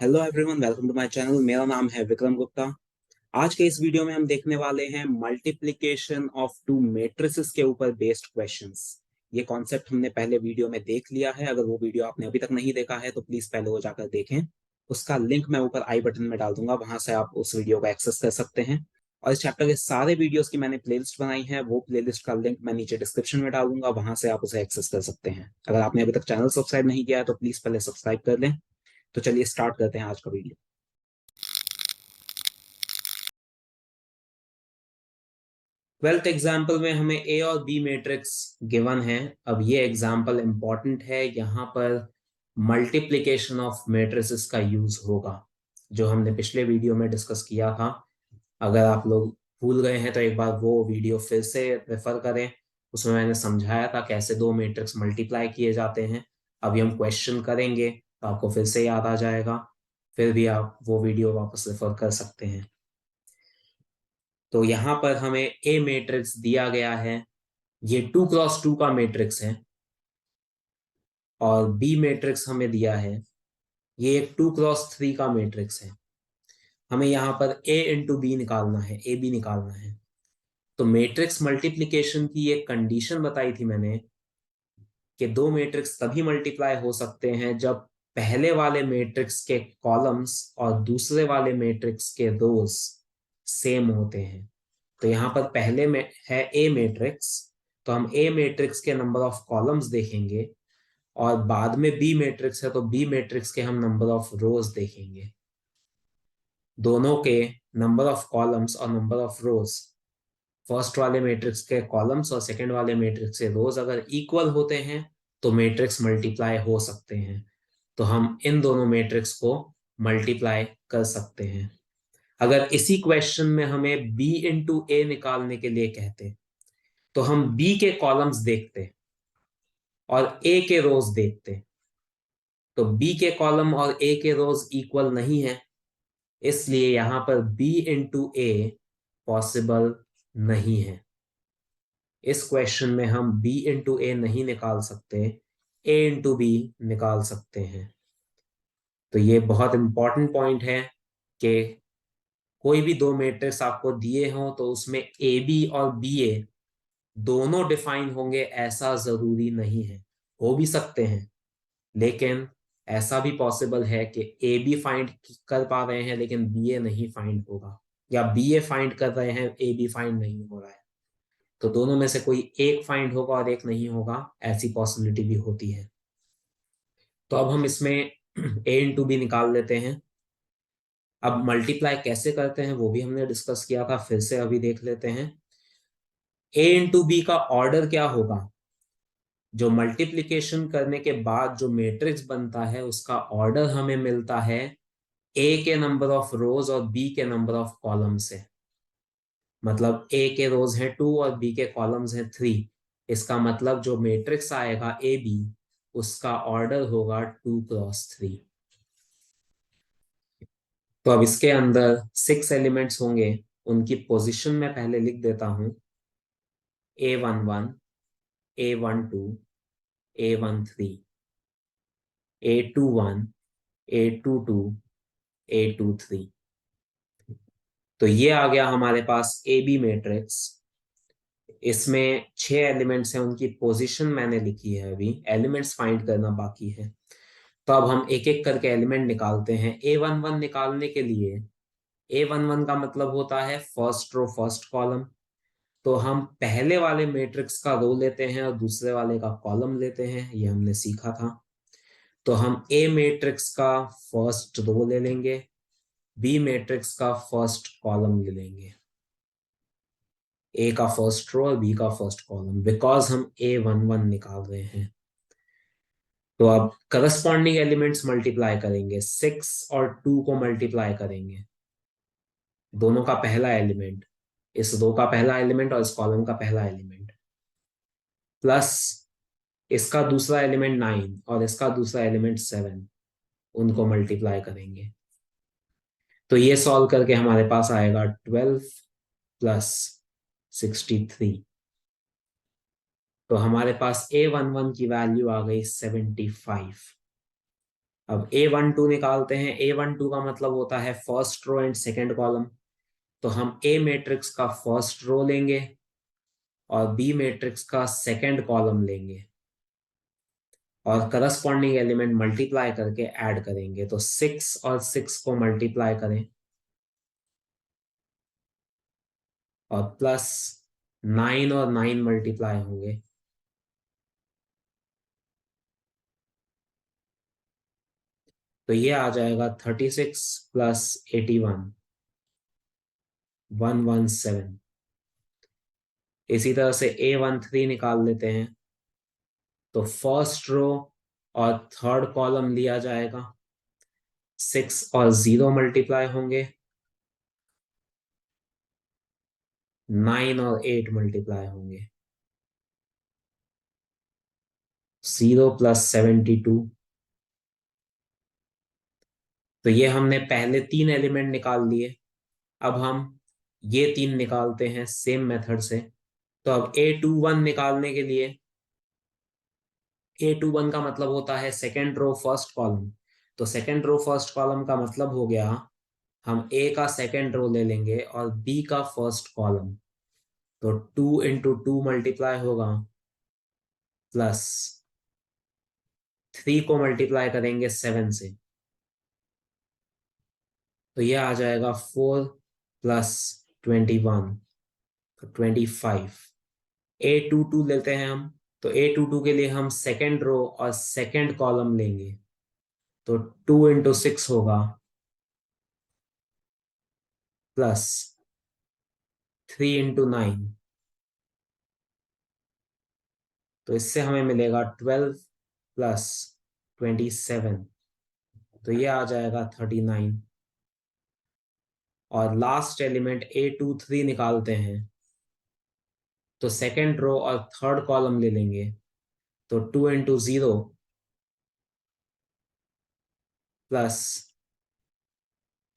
Hello everyone, welcome to my channel. मेरा नाम है विक्रम गुप्ता। आज के इस वीडियो में हम देखने वाले हैं मल्टीप्लिकेशन ऑफ टू मैट्रिसेस के ऊपर बेस्ड क्वेश्चंस। ये कॉन्सेप्ट हमने पहले वीडियो में देख लिया है। अगर वो वीडियो आपने अभी तक नहीं देखा है तो प्लीज पहले वो जाकर देखें। उसका लिंक मैं ऊपर आई बटन में डाल दूंगा, वहां से आप उस वीडियो को एक्सेस कर सकते हैं। और इस चैप्टर के सारे वीडियोस की मैंने प्लेलिस्ट बनाई है, वो प्लेलिस्ट का लिंक मैं नीचे डिस्क्रिप्शन में डाल दूंगा, वहां से आप उसे एक्सेस कर सकते हैं। अगर आपने अभी तक चैनल सब्सक्राइब नहीं किया है तो प्लीज पहले सब्सक्राइब कर लें। तो चलिए स्टार्ट करते हैं आज का वीडियो। 12th एग्जाम्पल में हमें ए और बी मैट्रिक्स गिवन है। अब ये एग्जाम्पल इंपॉर्टेंट है, यहाँ पर मल्टीप्लिकेशन ऑफ मैट्रिसेस का यूज होगा, जो हमने पिछले वीडियो में डिस्कस किया था। अगर आप लोग भूल गए हैं तो एक बार वो वीडियो फिर से रेफर करें। उसमें मैंने समझाया था कैसे दो मैट्रिक्स मल्टीप्लाई किए जाते हैं। अभी हम क्वेश्चन करेंगे तो आपको फिर से याद आ जाएगा। फिर भी आप वो वीडियो वापस रेफर कर सकते हैं। तो यहाँ पर हमें ए मैट्रिक्स दिया गया है, ये 2x2 का मैट्रिक्स है। और बी मैट्रिक्स हमें दिया है, ये एक 2x3 का मैट्रिक्स है। हमें यहाँ पर ए इंटू बी निकालना है, ए बी निकालना है। तो मैट्रिक्स मल्टीप्लिकेशन की एक कंडीशन बताई थी मैंने कि दो मैट्रिक्स तभी मल्टीप्लाई हो सकते हैं जब पहले वाले मैट्रिक्स के कॉलम्स और दूसरे वाले मैट्रिक्स के रोज सेम होते हैं। तो यहाँ पर पहले में है ए मैट्रिक्स, तो हम ए मैट्रिक्स के नंबर ऑफ कॉलम्स देखेंगे। और बाद में बी मैट्रिक्स है तो बी मैट्रिक्स के हम नंबर ऑफ रोज देखेंगे। दोनों के नंबर ऑफ कॉलम्स और नंबर ऑफ रोज, फर्स्ट वाले मैट्रिक्स के कॉलम्स और सेकंड वाले मैट्रिक्स के रोज अगर इक्वल होते हैं तो मैट्रिक्स मल्टीप्लाई हो सकते हैं। तो हम इन दोनों मैट्रिक्स को मल्टीप्लाई कर सकते हैं। अगर इसी क्वेश्चन में हमें b इंटू ए निकालने के लिए कहते तो हम b के कॉलम्स देखते और a के रोज देखते। तो b के कॉलम और a के रोज इक्वल नहीं है, इसलिए यहां पर b इंटू ए पॉसिबल नहीं है। इस क्वेश्चन में हम b इंटू ए नहीं निकाल सकते, a इंटू बी निकाल सकते हैं। तो ये बहुत इंपॉर्टेंट पॉइंट है कि कोई भी दो मैट्रिक्स आपको दिए हों तो उसमें ए बी और बी ए दोनों डिफाइन होंगे ऐसा जरूरी नहीं है। हो भी सकते हैं, लेकिन ऐसा भी पॉसिबल है कि ए बी फाइंड कर पा रहे हैं लेकिन बी ए नहीं फाइंड होगा, या बी ए फाइंड कर रहे हैं ए बी फाइंड नहीं हो रहा है। तो दोनों में से कोई एक फाइंड होगा और एक नहीं होगा, ऐसी पॉसिबिलिटी भी होती है। तो अब हम इसमें ए इंटू बी निकाल लेते हैं। अब मल्टीप्लाई कैसे करते हैं वो भी हमने डिस्कस किया था, फिर से अभी देख लेते हैं। ए इंटू बी का ऑर्डर क्या होगा? जो मल्टीप्लिकेशन करने के बाद जो मैट्रिक्स बनता है उसका ऑर्डर हमें मिलता है ए के नंबर ऑफ रोज और बी के नंबर ऑफ कॉलम से। मतलब ए के रोज हैं 2 और बी के कॉलम्स हैं 3। इसका मतलब जो मैट्रिक्स आएगा ए बी, उसका ऑर्डर होगा 2x3। तो अब इसके अंदर 6 एलिमेंट्स होंगे, उनकी पोजीशन में पहले लिख देता हूं। A11, A12, A13, A21, A22, A23। तो ये आ गया हमारे पास ए बी मैट्रिक्स। इसमें 6 एलिमेंट्स हैं, उनकी पोजीशन मैंने लिखी है, अभी एलिमेंट्स फाइंड करना बाकी है। तो अब हम एक एक करके एलिमेंट निकालते हैं। A11 निकालने के लिए, A11 का मतलब होता है फर्स्ट रो फर्स्ट कॉलम। तो हम पहले वाले मैट्रिक्स का रो लेते हैं और दूसरे वाले का कॉलम लेते हैं, ये हमने सीखा था। तो हम ए मैट्रिक्स का फर्स्ट रो ले लेंगे, बी मैट्रिक्स का फर्स्ट कॉलम ले लेंगे। ए का फर्स्ट रो और बी का फर्स्ट कॉलम, बिकॉज हम A11 निकाल रहे हैं। तो अब करस्पॉन्डिंग एलिमेंट्स मल्टीप्लाई करेंगे, 6 और 2 को मल्टीप्लाई करेंगे। दोनों का पहला एलिमेंट, इस रो का पहला एलिमेंट और इस कॉलम का पहला एलिमेंट, प्लस इसका दूसरा एलिमेंट 9 और इसका दूसरा एलिमेंट 7, उनको मल्टीप्लाई करेंगे। तो ये सॉल्व करके हमारे पास आएगा 12 प्लस 63। तो हमारे पास A11 की वैल्यू आ गई 75। अब A12 निकालते हैं। A12 का मतलब होता है first row and second column. तो हम ए मैट्रिक्स का फर्स्ट रो लेंगे और बी मैट्रिक्स का सेकंड कॉलम लेंगे और करस्पॉन्डिंग एलिमेंट मल्टीप्लाई करके ऐड करेंगे। तो 6 और 6 को मल्टीप्लाई करें और प्लस 9 और 9 मल्टीप्लाई होंगे। तो ये आ जाएगा 36 प्लस 81, 117। इसी तरह से A13 निकाल लेते हैं। तो फर्स्ट रो और थर्ड कॉलम लिया जाएगा, 6 और 0 मल्टीप्लाई होंगे, 9 और 8 मल्टीप्लाई होंगे, 0 प्लस 72। तो ये हमने पहले 3 एलिमेंट निकाल लिए। अब हम ये 3 निकालते हैं सेम मेथड से। तो अब A21 निकालने के लिए, A21 का मतलब होता है सेकेंड रो फर्स्ट कॉलम। तो सेकेंड रो फर्स्ट कॉलम का मतलब हो गया, हम A का सेकेंड रो ले लेंगे और B का फर्स्ट कॉलम। तो 2 इंटू 2 मल्टीप्लाई होगा, प्लस 3 को मल्टीप्लाई करेंगे 7 से। तो ये आ जाएगा 4 प्लस 21, तो 25। A22 लेते हैं हम। तो A22 के लिए हम सेकेंड रो और सेकेंड कॉलम लेंगे। तो 2 इंटू 6 होगा, प्लस 3 इंटू 9। तो इससे हमें मिलेगा 12 प्लस 27। तो ये आ जाएगा 39। और लास्ट एलिमेंट A23 निकालते हैं। तो सेकेंड रो और थर्ड कॉलम ले लेंगे। तो 2 इंटू 0 प्लस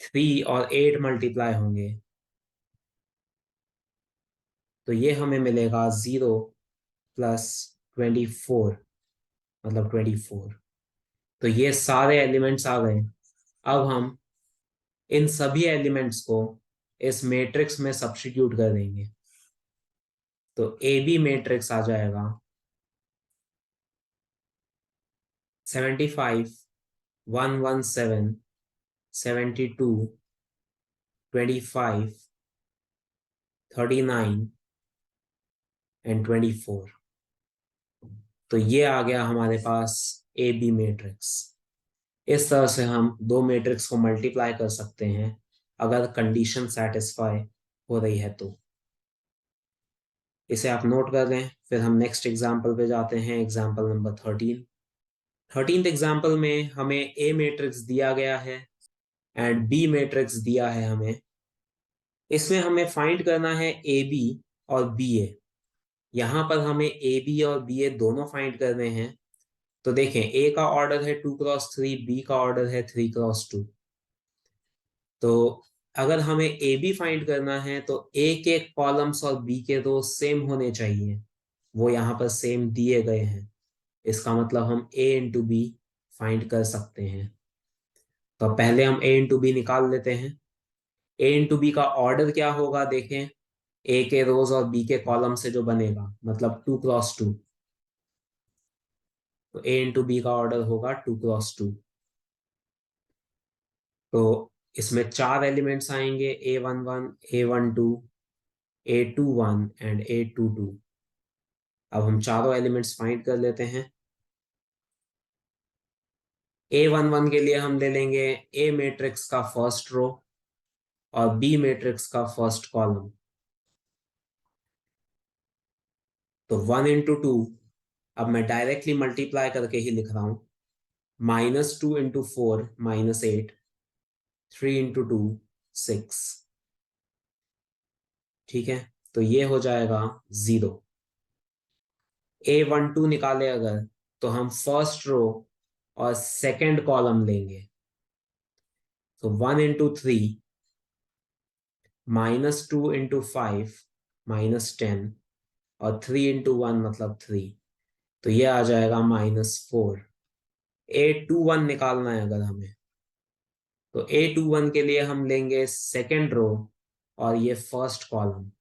3 और 8 मल्टीप्लाई होंगे। तो ये हमें मिलेगा 0 प्लस 24, मतलब 24। तो ये सारे एलिमेंट्स आ गए। अब हम इन सभी एलिमेंट्स को इस मैट्रिक्स में सब्स्टिट्यूट कर देंगे। तो ए बी मैट्रिक्स आ जाएगा 75, 117, 72, 25, 39 एंड 24। तो ये आ गया हमारे पास ए बी मैट्रिक्स। इस तरह से हम दो मैट्रिक्स को मल्टीप्लाई कर सकते हैं अगर कंडीशन सेटिस्फाई हो रही है तो। इसे आप नोट कर लें। फिर हम नेक्स्ट एग्जाम्पल पे जाते हैं, एग्जाम्पल नंबर 13। 13th एग्जाम्पल में हमें ए मैट्रिक्स दिया गया है एंड बी मैट्रिक्स दिया है हमें। इसमें हमें फाइंड करना है ए बी और बी ए। यहाँ पर हमें ए बी और बी ए दोनों फाइंड करने हैं। तो देखें, ए का ऑर्डर है 2 क्रॉस 3, बी का ऑर्डर है 3 क्रॉस 2। तो अगर हमें ए बी फाइंड करना है तो ए के कॉलम्स और बी के रो सेम होने चाहिए। वो यहाँ पर सेम दिए गए हैं। इसका मतलब हम ए इंटू बी फाइंड कर सकते हैं। तो पहले हम ए इंटू बी निकाल लेते हैं। ए इंटू बी का ऑर्डर क्या होगा देखें, ए के रोज और बी के कॉलम से जो बनेगा, मतलब 2 क्रॉस 2। तो ए इंटू बी का ऑर्डर होगा 2 क्रॉस 2। तो इसमें 4 एलिमेंट्स आएंगे, A11, A12, A21 and A22। अब हम चारों एलिमेंट्स फाइंड कर लेते हैं। A11 के लिए हम ले लेंगे ए मैट्रिक्स का फर्स्ट रो और बी मैट्रिक्स का फर्स्ट कॉलम। तो 1 इंटू 2, अब मैं डायरेक्टली मल्टीप्लाई करके ही लिख रहा हूं, -2 इंटू 4 -8, 3 इंटू 2 6। ठीक है, तो ये हो जाएगा 0। A12 निकाले अगर, तो हम फर्स्ट रो और सेकंड कॉलम लेंगे। तो 1 इंटू 3, -2 इंटू 5 -10, और 3 इंटू 1 मतलब 3। तो ये आ जाएगा -4। A21 निकालना है अगर हमें, तो A21 के लिए हम लेंगे सेकेंड रो और ये फर्स्ट कॉलम।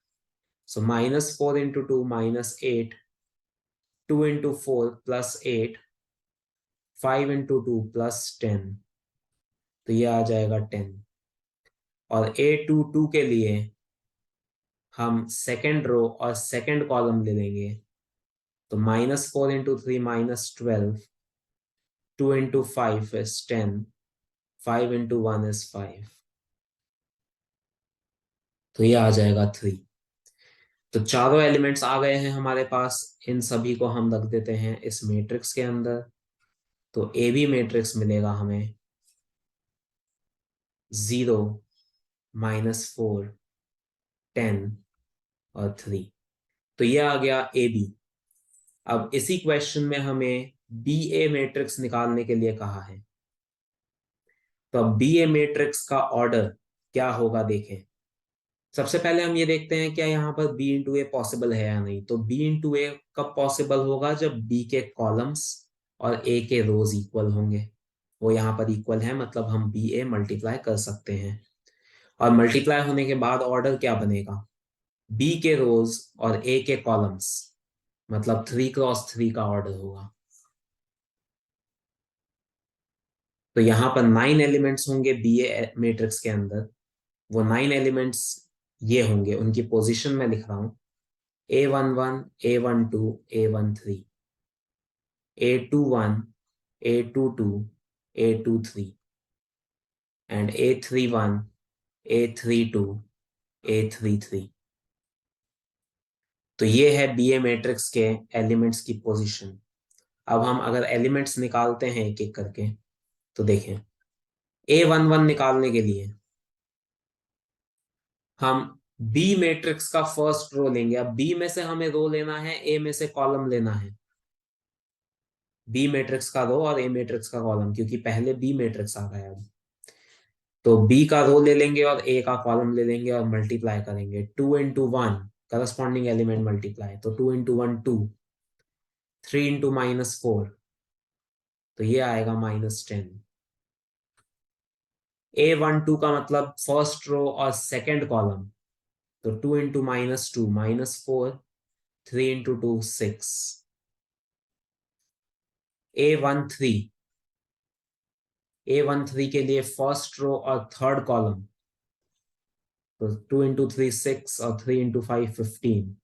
सो -4 into two -8, 2 into 4 +8, 5 into two +10, तो ये आ जाएगा 10। और A22 के लिए हम सेकेंड रो और सेकेंड कॉलम ले लेंगे, तो -4 into three -12, 2 into 5 is 10, 5 into 1 is 5, तो ये आ जाएगा 3। तो चारों एलिमेंट्स आ गए हैं हमारे पास, इन सभी को हम रख देते हैं इस मैट्रिक्स के अंदर। तो ए बी मैट्रिक्स मिलेगा हमें 0, -4, 10 और 3। तो ये आ गया ए बी। अब इसी क्वेश्चन में हमें बी ए मैट्रिक्स निकालने के लिए कहा है। तो अब बी ए मैट्रिक्स का ऑर्डर क्या होगा देखें। सबसे पहले हम ये देखते हैं क्या यहाँ पर बी इंटू ए पॉसिबल है या नहीं। तो बी इंटू ए कब पॉसिबल होगा, जब बी के कॉलम्स और ए के रोज इक्वल होंगे। वो यहाँ पर इक्वल है, मतलब हम बी ए मल्टीप्लाई कर सकते हैं। और मल्टीप्लाई होने के बाद ऑर्डर क्या बनेगा, बी के रोज और ए के कॉलम्स, मतलब 3 × 3 का ऑर्डर होगा। तो यहाँ पर 9 एलिमेंट्स होंगे बी ए मैट्रिक्स के अंदर। वो 9 एलिमेंट्स ये होंगे, उनकी पोजीशन में लिख रहा हूं। A11, A12, A13, A21, A22, A23 and A31, A32, A33। तो ये है बी ए मैट्रिक्स के एलिमेंट्स की पोजीशन। अब हम अगर एलिमेंट्स निकालते हैं एक एक करके, तो देखें A11 निकालने के लिए हम बी मैट्रिक्स का फर्स्ट रो लेंगे। अब बी में से हमें रो लेना है, ए में से कॉलम लेना है। बी मैट्रिक्स का रो और ए मैट्रिक्स का कॉलम, क्योंकि पहले बी मैट्रिक्स आ गया अब। तो बी का रो ले लेंगे और ए का कॉलम ले लेंगे और मल्टीप्लाई करेंगे। 2 इंटू 1 करस्पॉन्डिंग एलिमेंट मल्टीप्लाई, तो 2 इंटू 1 2, 3 इंटू -4, तो ये आएगा -10। A12 का मतलब फर्स्ट रो और सेकेंड कॉलम, तो 2 इंटू -2 -4, 3 इंटू 2 6। A13, A13 के लिए फर्स्ट रो और थर्ड कॉलम, तो 2 इंटू 3 6 और 3 इंटू 5 15।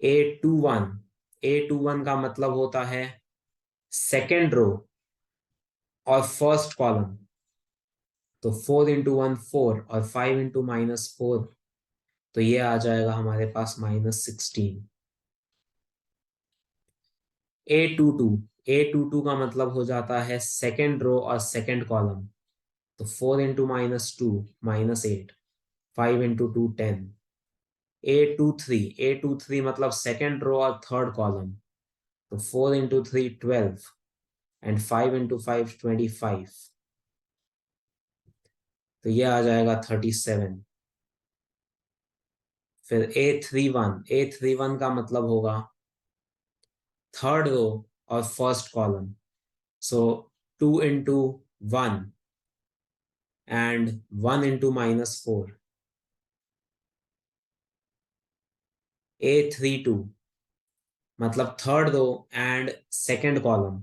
A21, A21 का मतलब होता है सेकेंड रो और फर्स्ट कॉलम, तो 4 इंटू 1 4 और 5 इंटू -4, तो ये आ जाएगा हमारे पास -16। A22, A22 का मतलब हो जाता है सेकेंड रो और सेकेंड कॉलम, तो 4 इंटू -2 -8, 5 इंटू 2 10। A23, A23 मतलब सेकेंड रो और थर्ड कॉलम, तो 4 इंटू 3 12 एंड 5 इंटू 5 25, तो ये आ जाएगा 37। फिर A31 का मतलब होगा थर्ड रो और first column, so 2 into 1 and 1 into -4। A32 मतलब third row and second column,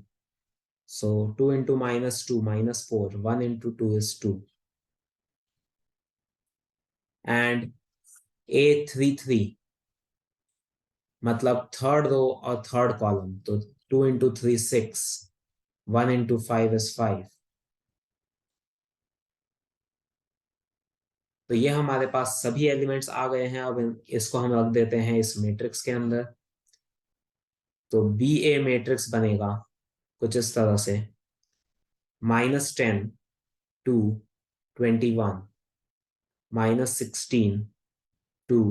so 2 into -2 -4, 1 into 2 is 2। And A33 मतलब थर्ड रो और थर्ड कॉलम, तो 2 इंटू 3 6, 1 इंटू 5 is 5। तो ये हमारे पास सभी एलिमेंट्स आ गए हैं। अब इसको हम रख देते हैं इस मैट्रिक्स के अंदर। तो बी ए मैट्रिक्स बनेगा कुछ इस तरह से, -10 2 21, -16 2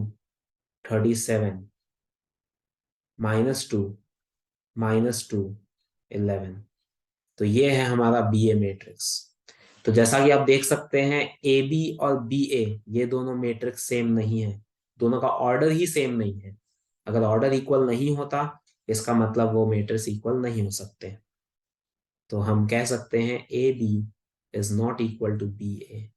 37, -2 -2 11। तो ये है हमारा बी ए मैट्रिक्स। तो जैसा कि आप देख सकते हैं ए बी और बी ए ये दोनों मैट्रिक्स सेम नहीं है, दोनों का ऑर्डर ही सेम नहीं है। अगर ऑर्डर इक्वल नहीं होता इसका मतलब वो मैट्रिक्स इक्वल नहीं हो सकते। तो हम कह सकते हैं A B is not equal to B A.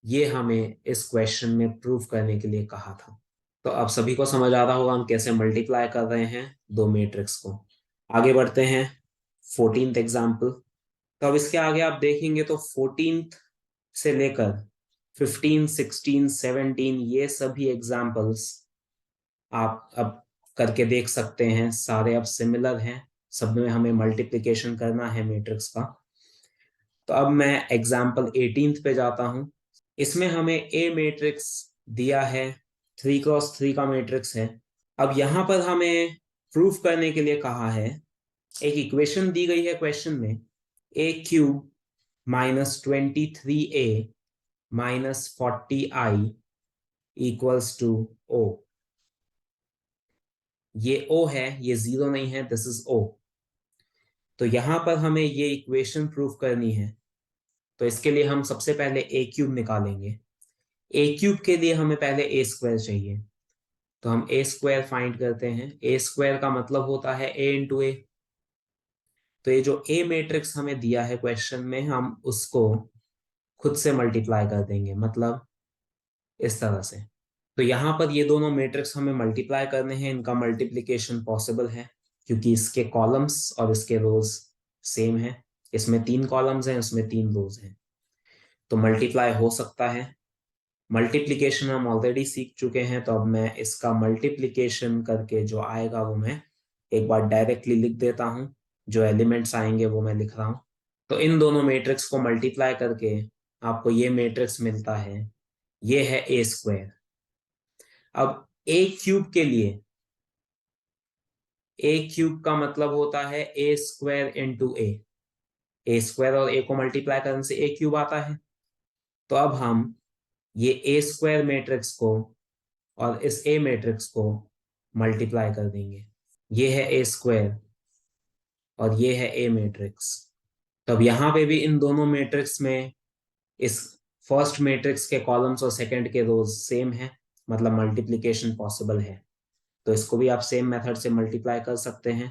ये हमें इस क्वेश्चन में प्रूव करने के लिए कहा था। तो अब सभी को समझ आ रहा होगा हम कैसे मल्टीप्लाई कर रहे हैं दो मैट्रिक्स को। आगे बढ़ते हैं 14th एग्जाम्पल। तो अब इसके आगे आप देखेंगे तो 14th से लेकर 15, 16, 17 ये सभी एग्जाम्पल्स आप अब करके देख सकते हैं। सारे अब सिमिलर हैं, सब में हमें मल्टीप्लिकेशन करना है मैट्रिक्स का। तो अब मैं एग्जाम्पल 18th पे जाता हूं। इसमें हमें ए मैट्रिक्स दिया है, 3x3 का मैट्रिक्स है। अब यहां पर हमें प्रूफ करने के लिए कहा है, एक इक्वेशन दी गई है क्वेश्चन में, a³ -23a -40i equals to o। ये o है, ये जीरो नहीं है, दिस इज o। तो यहां पर हमें ये इक्वेशन प्रूफ करनी है। तो इसके लिए हम सबसे पहले a³ निकालेंगे। a³ के लिए हमें पहले a² चाहिए। तो हम a² फाइंड करते हैं। a² का मतलब होता है a इंटू ए। तो ये जो ए मैट्रिक्स हमें दिया है क्वेश्चन में, हम उसको खुद से मल्टीप्लाई कर देंगे, मतलब इस तरह से। तो यहाँ पर ये दोनों मैट्रिक्स हमें मल्टीप्लाई करने हैं, इनका मल्टीप्लिकेशन पॉसिबल है क्योंकि इसके कॉलम्स और इसके रोज सेम है। इसमें 3 कॉलम्स हैं, उसमें 3 रोज हैं, तो मल्टीप्लाई हो सकता है। मल्टीप्लिकेशन हम ऑलरेडी सीख चुके हैं, तो अब मैं इसका मल्टीप्लिकेशन करके जो आएगा वो मैं एक बार डायरेक्टली लिख देता हूं। जो एलिमेंट्स आएंगे वो मैं लिख रहा हूं। तो इन दोनों मैट्रिक्स को मल्टीप्लाई करके आपको ये मैट्रिक्स मिलता है, ये है a²। अब a³ के लिए, a³ का मतलब होता है a² इंटू a² और a को मल्टीप्लाई करने से a³ आता है। तो अब हम ये a² मैट्रिक्स को और इस ए मैट्रिक्स को मल्टीप्लाई कर देंगे। ये है a² और ये है ए मैट्रिक्स। तो अब यहाँ पे भी इन दोनों मैट्रिक्स में इस फर्स्ट मैट्रिक्स के कॉलम्स और सेकंड के रोज सेम है, मतलब मल्टीप्लिकेशन पॉसिबल है। तो इसको भी आप सेम मेथड से मल्टीप्लाई कर सकते हैं।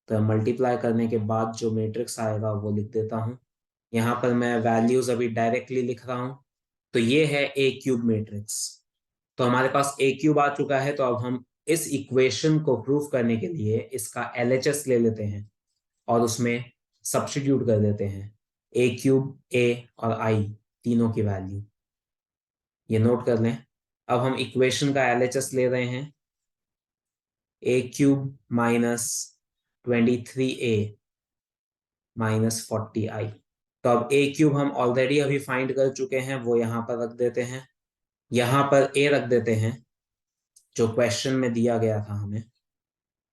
तो मल्टीप्लाई करने के बाद जो मैट्रिक्स आएगा वो लिख देता हूँ। यहाँ पर मैं वैल्यूज अभी डायरेक्टली लिख रहा हूँ। तो ये है a³ मैट्रिक्स। तो हमारे पास a³ आ चुका है। तो अब हम इस इक्वेशन को प्रूव करने के लिए इसका LHS ले लेते हैं और उसमें सब्स्टिट्यूट कर देते हैं a³ a और i तीनों की वैल्यू। ये नोट कर लें। अब हम इक्वेशन का LHS ले रहे हैं, a³ -23a -40i। तो अब a³ हम ऑलरेडी अभी फाइंड कर चुके हैं, वो यहाँ पर रख देते हैं। यहाँ पर a रख देते हैं जो क्वेश्चन में दिया गया था हमें।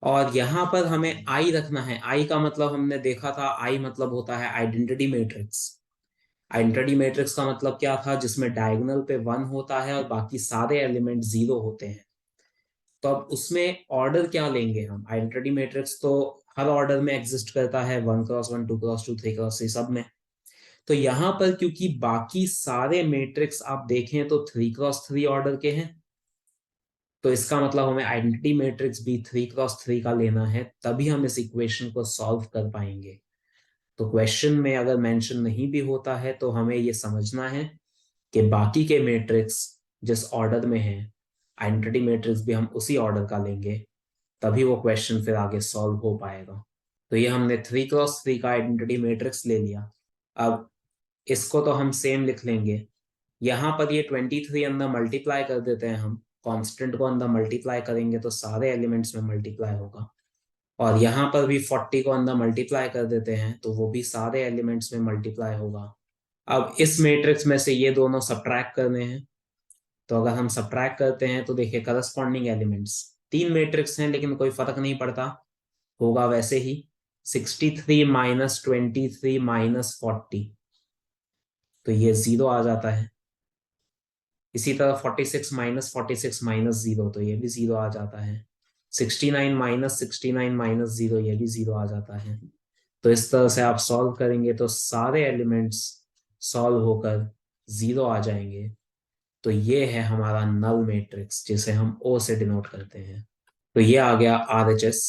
और यहाँ पर हमें आई रखना है। आई का मतलब हमने देखा था, आई मतलब होता है आइडेंटिटी मैट्रिक्स। आइडेंटिटी मैट्रिक्स का मतलब क्या था, जिसमें डायगोनल पे 1 होता है और बाकी सारे एलिमेंट 0 होते हैं। तो अब उसमें ऑर्डर क्या लेंगे हम। आइडेंटिटी मैट्रिक्स तो हर ऑर्डर में एग्जिस्ट करता है, 1x1, 2x2, 3x3 सब में। तो यहाँ पर क्योंकि बाकी सारे मैट्रिक्स आप देखें तो 3x3 ऑर्डर के हैं, तो इसका मतलब हमें आइडेंटिटी मैट्रिक्स भी 3x3 का लेना है, तभी हम इस इक्वेशन को सॉल्व कर पाएंगे। तो क्वेश्चन में अगर मेंशन नहीं भी होता है तो हमें ये समझना है कि बाकी के मैट्रिक्स जिस ऑर्डर में है, आइडेंटिटी मैट्रिक्स भी हम उसी ऑर्डर का लेंगे, तभी वो क्वेश्चन फिर आगे सॉल्व हो पाएगा। तो ये हमने 3x3 का आइडेंटिटी मैट्रिक्स ले लिया। अब इसको तो हम सेम लिख लेंगे। यहाँ पर ये 23 अंदर मल्टीप्लाई कर देते हैं हम। कांस्टेंट को अंदर मल्टीप्लाई करेंगे तो सारे एलिमेंट्स में मल्टीप्लाई होगा। और यहाँ पर भी 40 को अंदर मल्टीप्लाई कर देते हैं तो वो भी सारे एलिमेंट्स में मल्टीप्लाई होगा। अब इस मैट्रिक्स में से ये दोनों सब्ट्रैक्ट करने हैं। तो अगर हम सब्ट्रैक्ट करते हैं तो देखिए करस्पॉन्डिंग एलिमेंट्स, 3 मैट्रिक्स हैं लेकिन कोई फर्क नहीं पड़ता, होगा वैसे ही। 63 -23 -40, तो ये 0 आ जाता है। इसी तरह 46 -46 -0, तो ये भी 0 आ जाता है। 69 -69 -0, ये भी 0 आ जाता है। तो इस तरह से आप सॉल्व करेंगे तो सारे एलिमेंट्स सॉल्व होकर 0 आ जाएंगे। तो ये है हमारा नल मैट्रिक्स जिसे हम O से डिनोट करते हैं। तो ये आ गया RHS।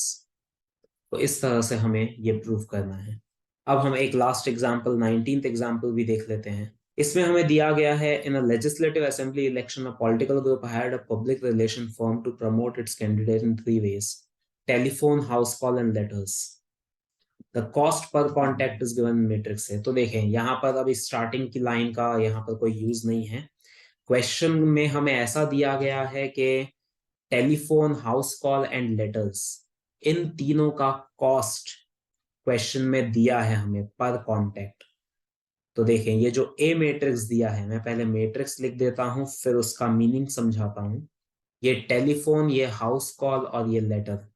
तो इस तरह से हमें ये प्रूव करना है। अब हम एक लास्ट एग्जाम्पल 19th एग्जाम्पल भी देख लेते हैं। इसमें हमें दिया गया है, in a legislative assembly election a political group hired a public relation firm to promote its candidate in 3 ways: telephone, house call and letters. The cost per contact is given matrix है। तो देखें यहाँ पर अभी starting की line का यहाँ पर कोई यूज नहीं है। क्वेश्चन में हमें ऐसा दिया गया है कि telephone, house call and letters, इन तीनों का कॉस्ट क्वेश्चन में दिया है हमें पर कॉन्टैक्ट। तो देखें ये जो ए मैट्रिक्स दिया है, मैं पहले मैट्रिक्स लिख देता हूं फिर उसका मीनिंग समझाता हूं। ये टेलीफोन, ये हाउस कॉल और ये लेटर।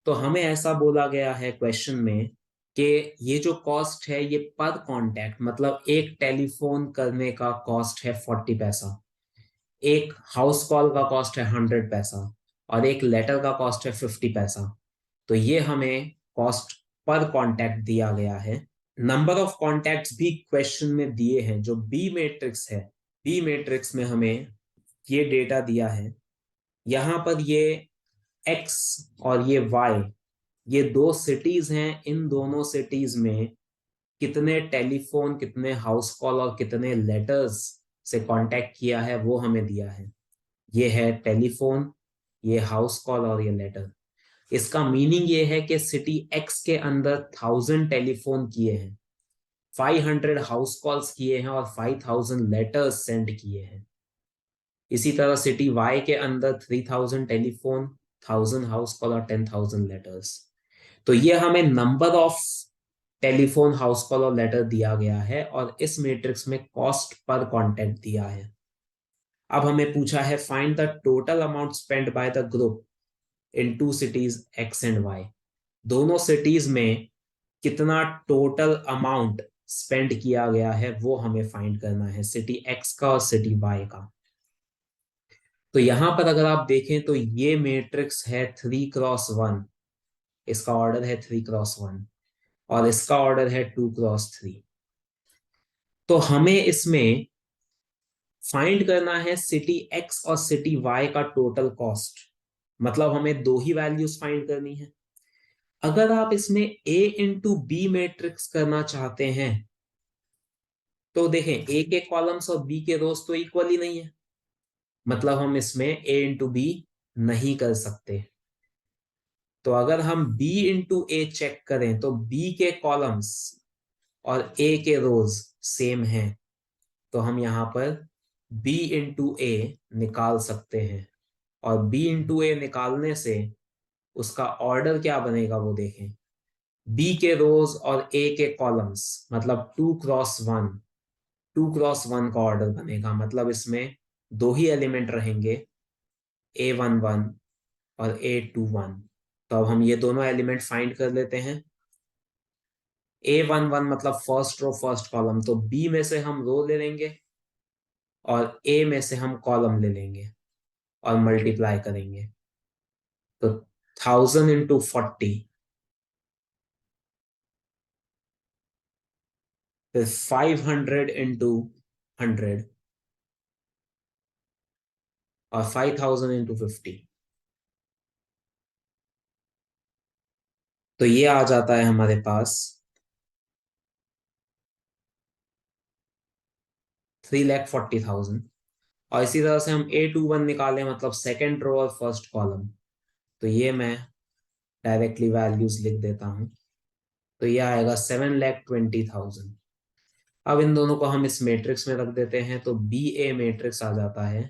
तो हमें ऐसा बोला गया है क्वेश्चन में कि ये जो कॉस्ट है ये पर कॉन्टैक्ट, मतलब एक टेलीफोन करने का कॉस्ट है 40 पैसा, एक हाउस कॉल का कॉस्ट है 100 पैसा और एक लेटर का कॉस्ट है 50 पैसा। तो ये हमें कॉस्ट पर कॉन्टैक्ट दिया गया है। नंबर ऑफ कॉन्टैक्ट्स भी क्वेश्चन में दिए हैं। जो बी मैट्रिक्स है, बी मैट्रिक्स में हमें ये डेटा दिया है। यहाँ पर ये एक्स और ये वाई, ये दो सिटीज हैं। इन दोनों सिटीज में कितने टेलीफोन, कितने हाउस कॉल और कितने लेटर्स से कांटेक्ट किया है वो हमें दिया है। ये है टेलीफोन, ये हाउस कॉल और ये लेटर। इसका मीनिंग ये है कि सिटी एक्स के अंदर 1000 टेलीफोन किए हैं, 500 हाउस कॉल्स किए हैं और 5000 लेटर्स सेंड किए हैं। इसी तरह सिटी वाई के अंदर 3000 टेलीफोन, 1000 हाउस कॉल और 10,000 लेटर्स। तो ये हमें number of telephone, house call और लेटर दिया गया है और इस मैट्रिक्स में कॉस्ट पर कॉन्टैक्ट दिया है। अब हमें पूछा है find the total amount spend by the group in two cities X and Y. दोनों सिटीज में कितना टोटल अमाउंट स्पेंड किया गया है वो हमें फाइंड करना है, सिटी एक्स का और सिटी वाई का। तो यहां पर अगर आप देखें तो ये मैट्रिक्स है 3x1, इसका ऑर्डर है 3x1 और इसका ऑर्डर है 2x3। तो हमें इसमें फाइंड करना है सिटी एक्स और सिटी वाई का टोटल कॉस्ट, मतलब हमें दो ही वैल्यूज फाइंड करनी है। अगर आप इसमें ए इंटू बी मैट्रिक्स करना चाहते हैं तो देखें ए के कॉलम्स और बी के रोज तो इक्वल ही नहीं है, मतलब हम इसमें ए इंटू बी नहीं कर सकते। तो अगर हम बी इंटू ए चेक करें तो बी के कॉलम्स और ए के रोज सेम हैं, तो हम यहां पर b इंटू ए निकाल सकते हैं। और b इंटू ए निकालने से उसका ऑर्डर क्या बनेगा वो देखें। b के रोज और a के कॉलम्स, मतलब 2x1, 2x1 का ऑर्डर बनेगा, मतलब इसमें दो ही एलिमेंट रहेंगे, a11 और a21। तो अब हम ये दोनों एलिमेंट फाइंड कर लेते हैं। a11 मतलब फर्स्ट रो फर्स्ट कॉलम, तो b में से हम रो ले लेंगे और a में से हम कॉलम ले लेंगे और मल्टीप्लाई करेंगे। तो 1000 × 40, फिर 500 × 100 और 5000 × 50। तो ये आ जाता है हमारे पास 3,40,000। और इसी तरह से हम A21 निकालें, मतलब सेकेंड रो और फर्स्ट कॉलम, तो ये मैं डायरेक्टली वैल्यूज लिख देता हूं। तो ये आएगा 7,20,000। अब इन दोनों को हम इस मैट्रिक्स में रख देते हैं तो बी ए मैट्रिक्स आ जाता है।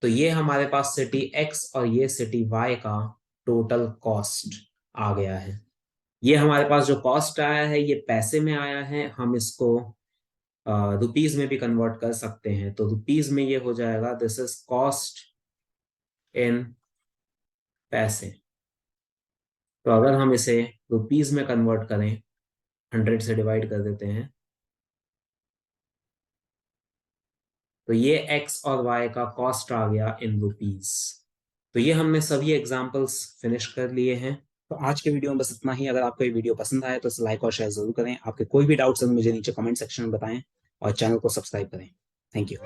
तो ये हमारे पास सिटी एक्स और ये सिटी वाई का टोटल कॉस्ट आ गया है। ये हमारे पास जो कॉस्ट आया है ये पैसे में आया है, हम इसको रुपीज में भी कन्वर्ट कर सकते हैं। तो रुपीज में ये हो जाएगा, दिस इज कॉस्ट इन पैसे। तो अगर हम इसे रुपीज में कन्वर्ट करें, 100 से डिवाइड कर देते हैं, तो ये एक्स और वाई का कॉस्ट आ गया इन रुपीज। तो ये हमने सभी एग्जांपल्स फिनिश कर लिए हैं। तो आज के वीडियो में बस इतना ही। अगर आपको ये वीडियो पसंद आए तो इसे लाइक और शेयर जरूर करें। आपके कोई भी डाउट्स मुझे नीचे कमेंट सेक्शन में बताएं और चैनल को सब्सक्राइब करें। Thank you.